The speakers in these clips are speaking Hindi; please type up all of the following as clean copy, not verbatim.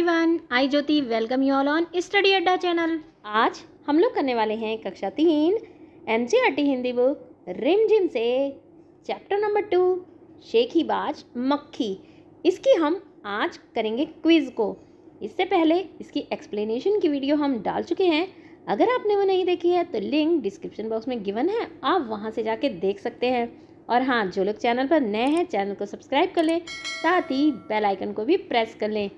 Everyone, I Jyoti welcome you all on study अड्डा चैनल। आज हम लोग करने वाले हैं कक्षा 3 एनसीईआरटी हिंदी बुक रिमझिम से चैप्टर नंबर 2 शेखीबाज मक्खी। इसकी हम आज करेंगे क्विज़ को। इससे पहले इसकी एक्सप्लेनेशन की वीडियो हम डाल चुके हैं। अगर आपने वो नहीं देखी है तो लिंक डिस्क्रिप्शन बॉक्स में गिवन है, आप वहाँ से जाके देख सकते हैं। और हाँ, जो लोग चैनल पर नए हैं चैनल को सब्सक्राइब कर लें, साथ ही बेल आइकन को भी प्रेस कर लें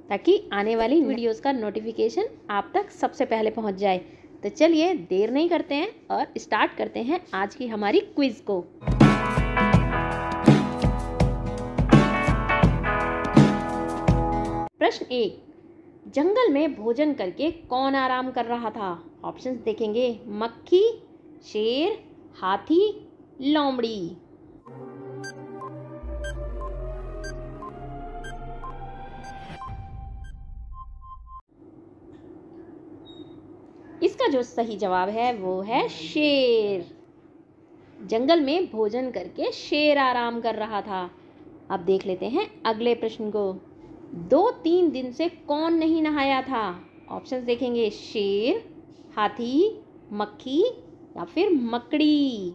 ताकि आने वाली वीडियोस का नोटिफिकेशन आप तक सबसे पहले पहुंच जाए। तो चलिए देर नहीं करते हैं और स्टार्ट करते हैं आज की हमारी क्विज को। प्रश्न 1, जंगल में भोजन करके कौन आराम कर रहा था? ऑप्शंस देखेंगे, मक्खी, शेर, हाथी, लोमड़ी। इसका जो सही जवाब है वो है शेर। जंगल में भोजन करके शेर आराम कर रहा था। अब देख लेते हैं अगले प्रश्न को। 2-3 दिन से कौन नहीं नहाया था? ऑप्शंस देखेंगे, शेर, हाथी, मक्खी या फिर मकड़ी।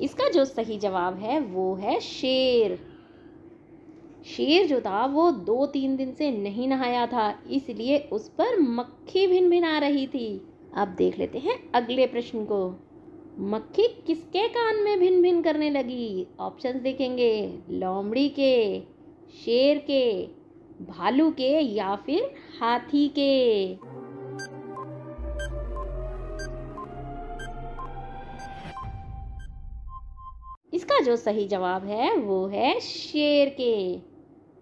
इसका जो सही जवाब है वो है शेर। शेर जो था वो 2-3 दिन से नहीं नहाया था, इसलिए उस पर मक्खी भिनभिना रही थी। अब देख लेते हैं अगले प्रश्न को। मक्खी किसके कान में भिन भिन करने लगी? ऑप्शंस देखेंगे, लोमड़ी के, शेर के, भालू के या फिर हाथी के। इसका जो सही जवाब है वो है शेर के।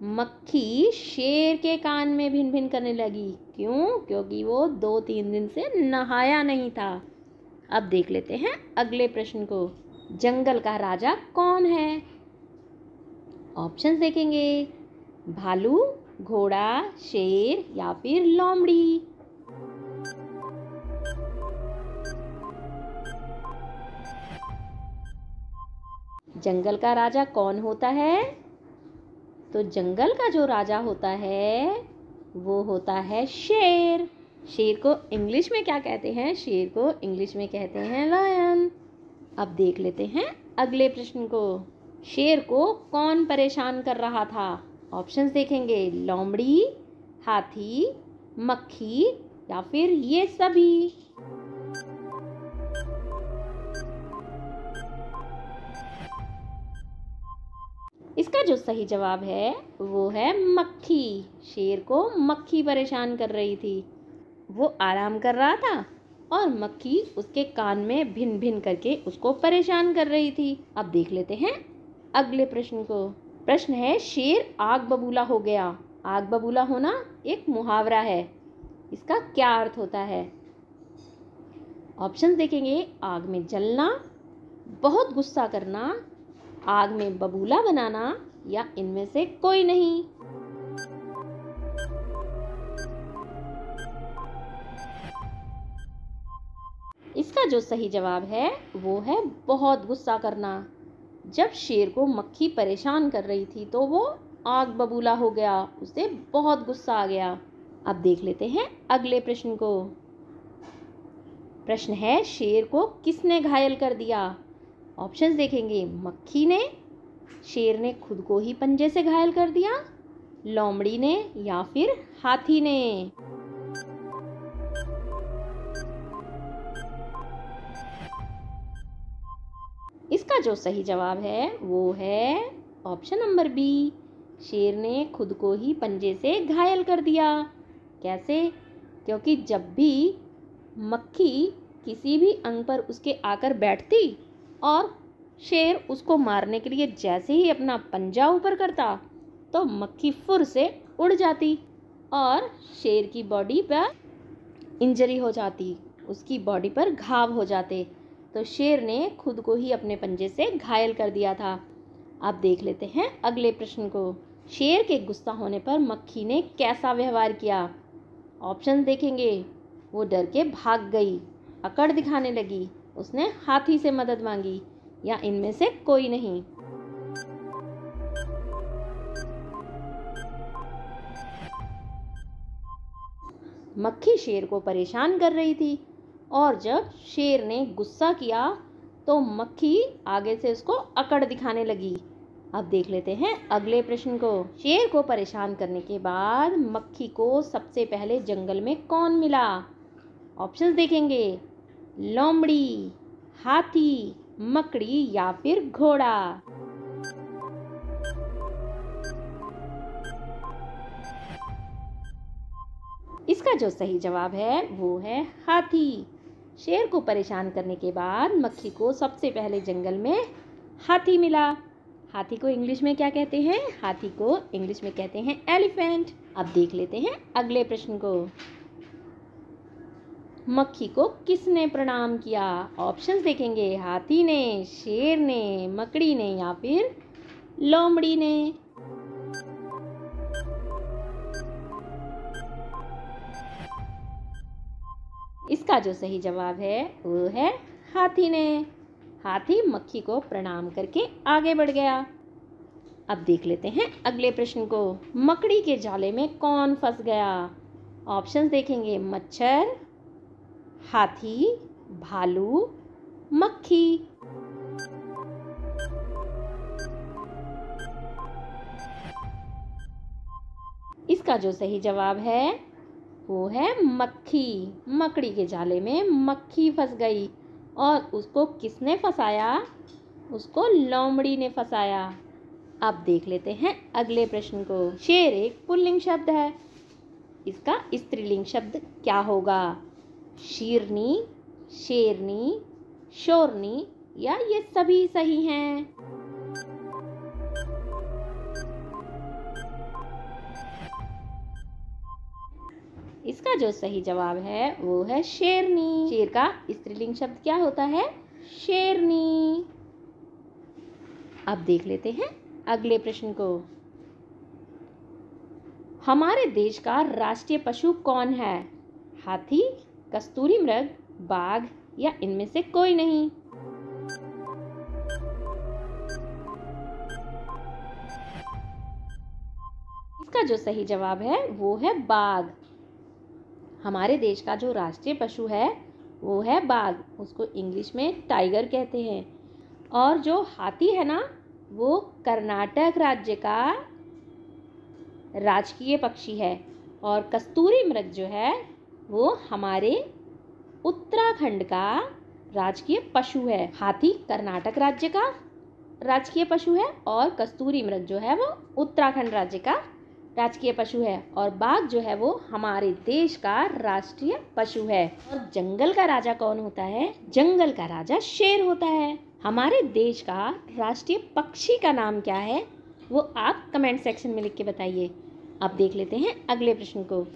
मक्खी शेर के कान में भिन भिन करने लगी। क्यों? क्योंकि वो 2-3 दिन से नहाया नहीं था। अब देख लेते हैं अगले प्रश्न को। जंगल का राजा कौन है? ऑप्शंस देखेंगे, भालू, घोड़ा, शेर या फिर लोमड़ी। जंगल का राजा कौन होता है? तो जंगल का जो राजा होता है वो होता है शेर। शेर को इंग्लिश में क्या कहते हैं? शेर को इंग्लिश में कहते हैं लायन। अब देख लेते हैं अगले प्रश्न को। शेर को कौन परेशान कर रहा था? ऑप्शंस देखेंगे, लोमड़ी, हाथी, मक्खी या फिर ये सभी। इसका जो सही जवाब है वो है मक्खी। शेर को मक्खी परेशान कर रही थी। वो आराम कर रहा था और मक्खी उसके कान में भिन भिन करके उसको परेशान कर रही थी। अब देख लेते हैं अगले प्रश्न को। प्रश्न है, शेर आग बबूला हो गया। आग बबूला होना एक मुहावरा है। इसका क्या अर्थ होता है? ऑप्शंस देखेंगे, आग में जलना, बहुत गुस्सा करना, आग में बबूला बनाना या इनमें से कोई नहीं। इसका जो सही जवाब है वो है बहुत गुस्सा करना। जब शेर को मक्खी परेशान कर रही थी तो वो आग बबूला हो गया, उसे बहुत गुस्सा आ गया। अब देख लेते हैं अगले प्रश्न को। प्रश्न है, शेर को किसने घायल कर दिया? ऑप्शंस देखेंगे, मक्खी ने, शेर ने खुद को ही पंजे से घायल कर दिया, लोमड़ी ने या फिर हाथी ने। इसका जो सही जवाब है वो है ऑप्शन नंबर बी, शेर ने खुद को ही पंजे से घायल कर दिया। कैसे? क्योंकि जब भी मक्खी किसी भी अंग पर उसके आकर बैठती और शेर उसको मारने के लिए जैसे ही अपना पंजा ऊपर करता तो मक्खी फुर से उड़ जाती और शेर की बॉडी पर इंजरी हो जाती, उसकी बॉडी पर घाव हो जाते। तो शेर ने खुद को ही अपने पंजे से घायल कर दिया था। अब देख लेते हैं अगले प्रश्न को। शेर के गुस्सा होने पर मक्खी ने कैसा व्यवहार किया? ऑप्शन देखेंगे, वो डर के भाग गई, अकड़ दिखाने लगी, उसने हाथी से मदद मांगी या इनमें से कोई नहीं। मक्खी शेर को परेशान कर रही थी और जब शेर ने गुस्सा किया तो मक्खी आगे से उसको अकड़ दिखाने लगी। अब देख लेते हैं अगले प्रश्न को। शेर को परेशान करने के बाद मक्खी को सबसे पहले जंगल में कौन मिला? ऑप्शंस देखेंगे, लोमड़ी, हाथी, मकड़ी या फिर घोड़ा। इसका जो सही जवाब है वो है हाथी। शेर को परेशान करने के बाद मक्खी को सबसे पहले जंगल में हाथी मिला। हाथी को इंग्लिश में क्या कहते हैं? हाथी को इंग्लिश में कहते हैं एलिफेंट। अब देख लेते हैं अगले प्रश्न को। मक्खी को किसने प्रणाम किया? ऑप्शंस देखेंगे, हाथी ने, शेर ने, मकड़ी ने या फिर लोमड़ी ने। इसका जो सही जवाब है वो है हाथी ने। हाथी मक्खी को प्रणाम करके आगे बढ़ गया। अब देख लेते हैं अगले प्रश्न को। मकड़ी के जाले में कौन फंस गया? ऑप्शंस देखेंगे, मच्छर, हाथी, भालू, मक्खी। इसका जो सही जवाब है वो है मक्खी। मकड़ी के जाले में मक्खी फंस गई और उसको किसने फंसाया? उसको लोमड़ी ने फंसाया। अब देख लेते हैं अगले प्रश्न को। शेर एक पुल्लिंग शब्द है, इसका स्त्रीलिंग शब्द क्या होगा? शीरनी, शेरनी, शोरनी या ये सभी सही हैं? इसका जो सही जवाब है वो है शेरनी। शेर का स्त्रीलिंग शब्द क्या होता है? शेरनी। अब देख लेते हैं अगले प्रश्न को। हमारे देश का राष्ट्रीय पशु कौन है? हाथी, कस्तूरी मृग, बाघ या इनमें से कोई नहीं। इसका जो सही जवाब है वो है बाघ। हमारे देश का जो राष्ट्रीय पशु है वो है बाघ। उसको इंग्लिश में टाइगर कहते हैं। और जो हाथी है ना, वो कर्नाटक राज्य का राजकीय पक्षी है। और कस्तूरी मृग जो है वो हमारे उत्तराखंड का राजकीय पशु है। हाथी कर्नाटक राज्य का राजकीय पशु है और कस्तूरी मृग जो है वो उत्तराखंड राज्य का राजकीय पशु है। और बाघ जो है वो हमारे देश का राष्ट्रीय पशु है। और जंगल का राजा कौन होता है? जंगल का राजा शेर होता है। हमारे देश का राष्ट्रीय पक्षी का नाम क्या है वो आप कमेंट सेक्शन में लिख के बताइए। अब देख लेते हैं अगले प्रश्न को।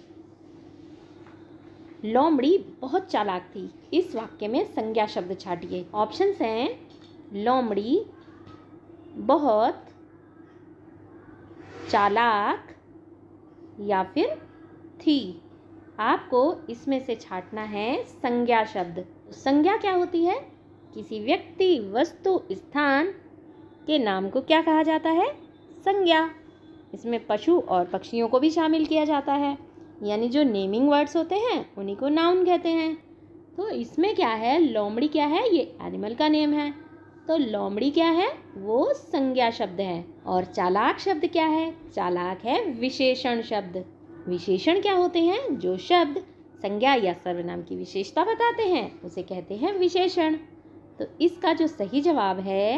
लोमड़ी बहुत चालाक थी, इस वाक्य में संज्ञा शब्द छाटिए। ऑप्शंस हैं, लोमड़ी, बहुत, चालाक या फिर थी। आपको इसमें से छाटना है संज्ञा शब्द। संज्ञा क्या होती है? किसी व्यक्ति, वस्तु, स्थान के नाम को क्या कहा जाता है? संज्ञा। इसमें पशु और पक्षियों को भी शामिल किया जाता है, यानी जो नेमिंग वर्ड्स होते हैं उन्हीं को नाउन कहते हैं। तो इसमें क्या है? लोमड़ी क्या है? ये एनिमल का नेम है। तो लोमड़ी क्या है? वो संज्ञा शब्द है। और चालाक शब्द क्या है? चालाक है विशेषण शब्द। विशेषण क्या होते हैं? जो शब्द संज्ञा या सर्वनाम की विशेषता बताते हैं उसे कहते हैं विशेषण। तो इसका जो सही जवाब है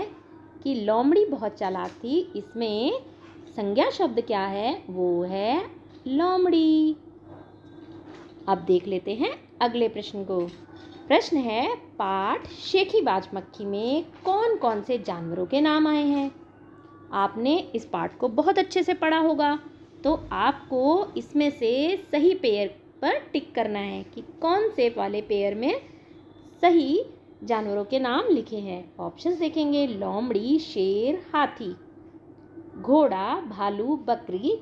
कि लोमड़ी बहुत चालाक थी, इसमें संज्ञा शब्द क्या है? वो है लोमड़ी। अब देख लेते हैं अगले प्रश्न को। प्रश्न है, पाठ शेखीबाज मक्खी में कौन कौन से जानवरों के नाम आए हैं? आपने इस पाठ को बहुत अच्छे से पढ़ा होगा, तो आपको इसमें से सही पेयर पर टिक करना है कि कौन से वाले पेयर में सही जानवरों के नाम लिखे हैं। ऑप्शंस देखेंगे, लोमड़ी, शेर, हाथी, घोड़ा, भालू, बकरी,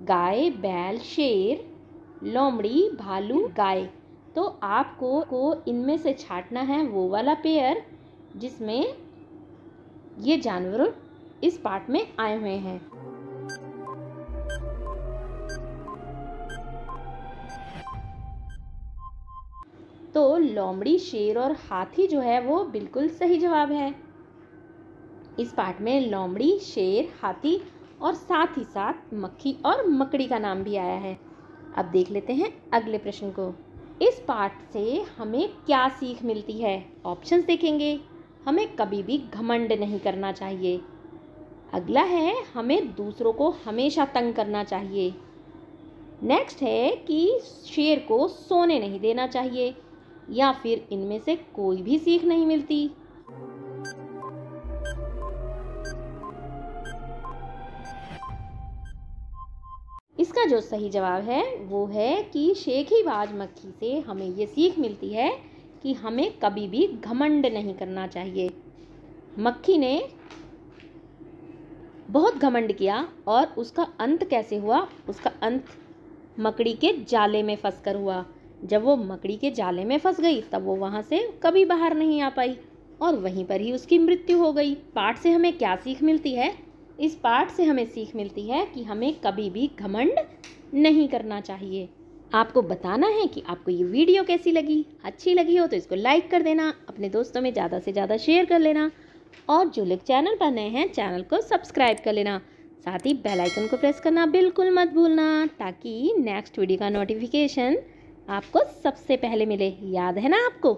गाय, बैल, शेर, लोमड़ी, भालू, गाय। तो आपको इनमें से छाटना है वो वाला पेयर जिसमें ये जानवर इस पार्ट में आए हुए हैं। तो लोमड़ी, शेर और हाथी जो है वो बिल्कुल सही जवाब है। इस पार्ट में लोमड़ी, शेर, हाथी और साथ ही साथ मक्खी और मकड़ी का नाम भी आया है। अब देख लेते हैं अगले प्रश्न को। इस पार्ट से हमें क्या सीख मिलती है? ऑप्शंस देखेंगे। हमें कभी भी घमंड नहीं करना चाहिए। अगला है, हमें दूसरों को हमेशा तंग करना चाहिए। नेक्स्ट है कि शेर को सोने नहीं देना चाहिए, या फिर इनमें से कोई भी सीख नहीं मिलती। इसका जो सही जवाब है वो है कि शेखीबाज मक्खी से हमें ये सीख मिलती है कि हमें कभी भी घमंड नहीं करना चाहिए। मक्खी ने बहुत घमंड किया और उसका अंत कैसे हुआ? उसका अंत मकड़ी के जाले में फंसकर हुआ। जब वो मकड़ी के जाले में फंस गई तब वो वहाँ से कभी बाहर नहीं आ पाई और वहीं पर ही उसकी मृत्यु हो गई। पाठ से हमें क्या सीख मिलती है? इस पाठ से हमें सीख मिलती है कि हमें कभी भी घमंड नहीं करना चाहिए। आपको बताना है कि आपको ये वीडियो कैसी लगी। अच्छी लगी हो तो इसको लाइक कर देना, अपने दोस्तों में ज़्यादा से ज़्यादा शेयर कर लेना और जो लोग चैनल पर नए हैं चैनल को सब्सक्राइब कर लेना। साथ ही बेल आइकन को प्रेस करना बिल्कुल मत भूलना, ताकि नेक्स्ट वीडियो का नोटिफिकेशन आपको सबसे पहले मिले। याद है ना आपको?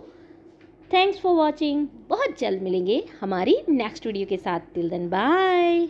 Thanks for watching. बहुत जल्द मिलेंगे हमारी नेक्स्ट वीडियो के साथ। Till then bye.